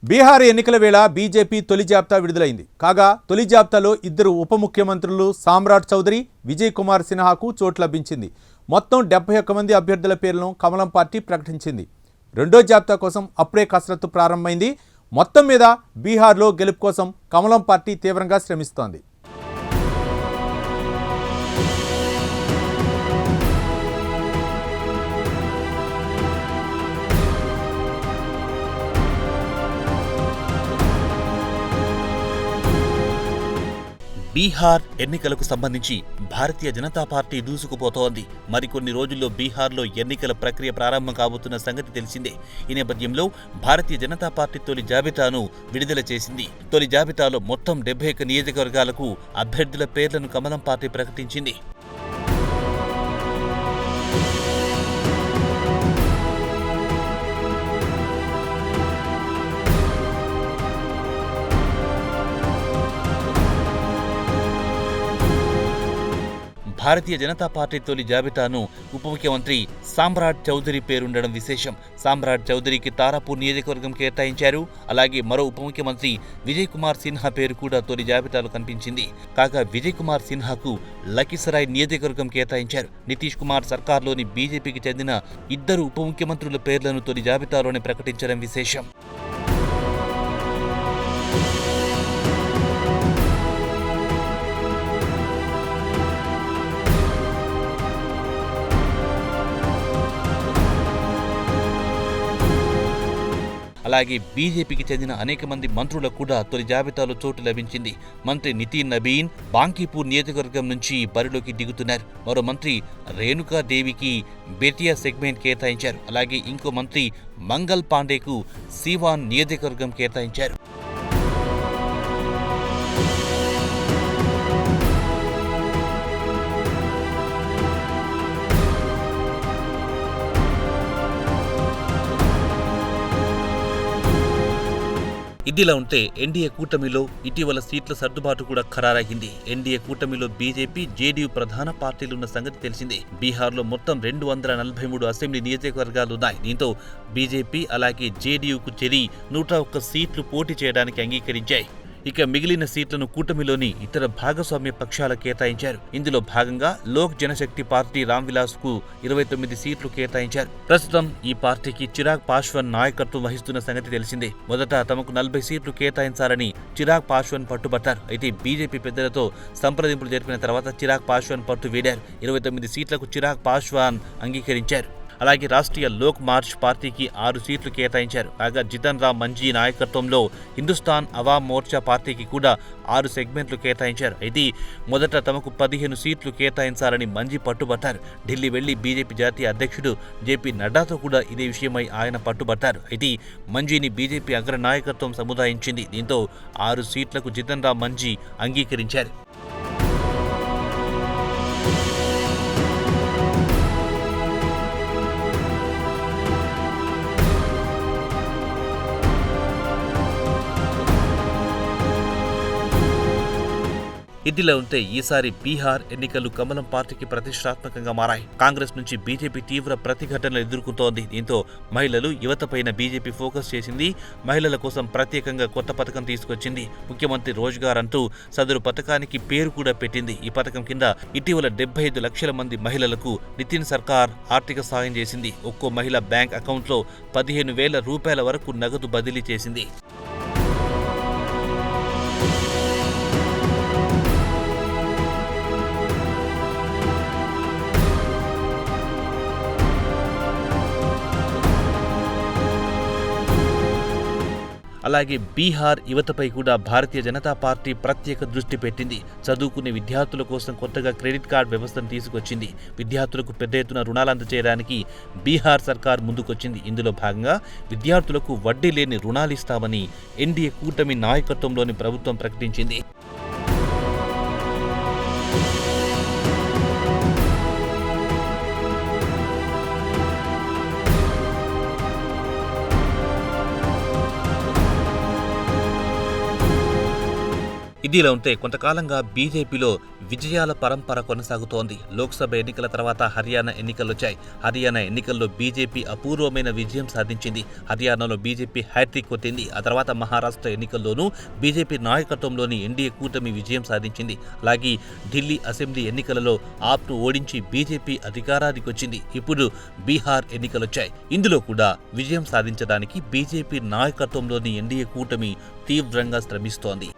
బీహార్ ఎన్నికల వేళ బీజేపీ తొలి జాబితా విడుదలైంది. కాగా తొలి జాబితాలో ఇద్దరు ఉప ముఖ్యమంత్రులు సామ్రాట్ చౌదరి, విజయ్ కుమార్ సిన్హాకు చోటు లభించింది. మొత్తం 71 మంది అభ్యర్థుల పేర్లను కమలం పార్టీ ప్రకటించింది. రెండో జాబితా కోసం అప్పుడే కసరత్తు ప్రారంభమైంది. మొత్తం మీద బీహార్లో గెలుపు కోసం కమలం పార్టీ తీవ్రంగా శ్రమిస్తోంది. బీహార్ ఎన్నికలకు సంబంధించి భారతీయ జనతా పార్టీ దూసుకుపోతోంది. మరికొన్ని రోజుల్లో బీహార్లో ఎన్నికల ప్రక్రియ ప్రారంభం కాబోతున్న సంగతి తెలిసిందే. ఈ నేపథ్యంలో భారతీయ జనతా పార్టీ తొలి జాబితాను విడుదల చేసింది. తొలి జాబితాలో మొత్తం 71 నియోజకవర్గాలకు అభ్యర్థుల పేర్లను కమలం పార్టీ ప్రకటించింది. భారతీయ జనతా పార్టీ తొలి జాబితాను ఉప ముఖ్యమంత్రి సామ్రాట్ చౌదరి పేరుండడం విశేషం. సామ్రాట్ చౌదరికి తారాపూర్ నియోజకవర్గం కేటాయించారు. అలాగే మరో ఉప ముఖ్యమంత్రి విజయ్ కుమార్ సిన్హా పేరు కూడా తొలి జాబితాలో కనిపించింది. కాగా విజయ్ కుమార్ సిన్హాకు లఖీసరాయ్ నియోజకవర్గం కేటాయించారు. నితీష్ కుమార్ సర్కార్లోని బీజేపీకి చెందిన ఇద్దరు ఉప ముఖ్యమంత్రుల పేర్లను తొలి జాబితాలోనే ప్రకటించడం విశేషం. అలాగే బీజేపీకి చెందిన అనేక మంది మంత్రులకు కూడా తొలి జాబితాలో చోటు లభించింది. మంత్రి నితిన్ నబీన్ బాంకీపూర్ నియోజకవర్గం నుంచి బరిలోకి దిగుతున్నారు. మరో మంత్రి రేణుకాదేవికి బెటియా సెగ్మెంట్ కేటాయించారు. అలాగే ఇంకో మంత్రి మంగల్ పాండేకు సివాన్ నియోజకవర్గం కేటాయించారు. ఇదిలా ఉంటే ఎన్డీఏ కూటమిలో ఇటీవల సీట్ల సర్దుబాటు కూడా ఖరారైంది. ఎన్డీఏ కూటమిలో బీజేపీ, జేడీయూ ప్రధాన పార్టీలున్న సంగతి తెలిసిందే. బీహార్లో మొత్తం 243 అసెంబ్లీ నియోజకవర్గాలున్నాయి. దీంతో బీజేపీ అలాగే జేడీయూకు చెరి 101 సీట్లు పోటీ చేయడానికి అంగీకరించాయి. ఇక మిగిలిన సీట్లను కూటమిలోని ఇతర భాగస్వామ్య పక్షాలకు కేటాయించారు. ఇందులో భాగంగా లోక్ జనశక్తి పార్టీ రామ్విలాస్ కు 29 సీట్లు కేటాయించారు. ప్రస్తుతం ఈ పార్టీకి చిరాగ్ పాశ్వాన్ నాయకత్వం వహిస్తున్న సంగతి తెలిసిందే. మొదట తమకు 40 సీట్లు కేటాయించాలని చిరాగ్ పాశ్వాన్ పట్టుబట్టారు. అయితే బీజేపీ పెద్దలతో సంప్రదింపులు జరిపిన తర్వాత చిరాగ్ పాశ్వాన్ పట్టు వీడారు. 29 సీట్లకు చిరాగ్ పాశ్వాన్ అంగీకరించారు. అలాగే రాష్ట్రీయ లోక్ మార్చ్ పార్టీకి 6 సీట్లు కేటాయించారు. కాగా జితన్ రామ్ మంజీ నాయకత్వంలో హిందుస్థాన్ అవాం మోర్చా పార్టీకి కూడా 6 సెగ్మెంట్లు కేటాయించారు. అయితే మొదట తమకు 15 సీట్లు కేటాయించాలని మంజీ పట్టుబట్టారు. ఢిల్లీ వెళ్లి బీజేపీ జాతీయ అధ్యక్షుడు జేపీ నడ్డాతో కూడా ఇదే విషయమై ఆయన పట్టుబట్టారు. అయితే మంజీని బీజేపీ అగ్ర నాయకత్వం సముదాయించింది. దీంతో 6 సీట్లకు జితన్ రామ్ మంజీ అంగీకరించారు. ఇదిలా ఉంటే ఈసారి బీహార్ ఎన్నికలు కమలం పార్టీకి ప్రతిష్టాత్మకంగా మారాయి. కాంగ్రెస్ నుంచి బీజేపీ తీవ్ర ప్రతిఘటనలు ఎదుర్కొంటోంది. దీంతో మహిళలు, యువతపైన బీజేపీ ఫోకస్ చేసింది. మహిళల కోసం ప్రత్యేకంగా కొత్త పథకం తీసుకొచ్చింది. ముఖ్యమంత్రి రోజ్గార్ అంటూ సదరు పథకానికి పేరు కూడా పెట్టింది. ఈ పథకం కింద ఇటీవల 75 లక్షల మంది మహిళలకు నితిన్ సర్కార్ ఆర్థిక సాయం చేసింది. ఒక్కో మహిళ బ్యాంక్ అకౌంట్లో 15,000 రూపాయల వరకు నగదు బదిలీ చేసింది. అలాగే బీహార్ యువతపై కూడా భారతీయ జనతా పార్టీ ప్రత్యేక దృష్టి పెట్టింది. చదువుకునే విద్యార్థుల కోసం కొత్తగా క్రెడిట్ కార్డు వ్యవస్థను తీసుకొచ్చింది. విద్యార్థులకు పెద్ద ఎత్తున రుణాలు అందజేయడానికి బీహార్ సర్కార్ ముందుకొచ్చింది. ఇందులో భాగంగా విద్యార్థులకు వడ్డీ లేని రుణాలు ఇస్తామని ఎన్డీఏ కూటమి నాయకత్వంలోని ప్రభుత్వం ప్రకటించింది. ఇదిలా ఉంటే కొంతకాలంగా బీజేపీలో విజయాల పరంపర కొనసాగుతోంది. లోక్సభ ఎన్నికల తర్వాత హర్యానా ఎన్నికలొచ్చాయి. హర్యానా ఎన్నికల్లో బీజేపీ అపూర్వమైన విజయం సాధించింది. హర్యానాలో బీజేపీ హ్యాట్రిక్ కొట్టింది. ఆ తర్వాత మహారాష్ట్ర ఎన్నికల్లోనూ బీజేపీ నాయకత్వంలోని ఎన్డీఏ కూటమి విజయం సాధించింది. అలాగే ఢిల్లీ అసెంబ్లీ ఎన్నికలలో ఆప్ను ఓడించి బీజేపీ అధికారానికి వచ్చింది. ఇప్పుడు బీహార్ ఎన్నికలొచ్చాయి. ఇందులో కూడా విజయం సాధించడానికి బీజేపీ నాయకత్వంలోని ఎన్డీఏ కూటమి తీవ్రంగా శ్రమిస్తోంది.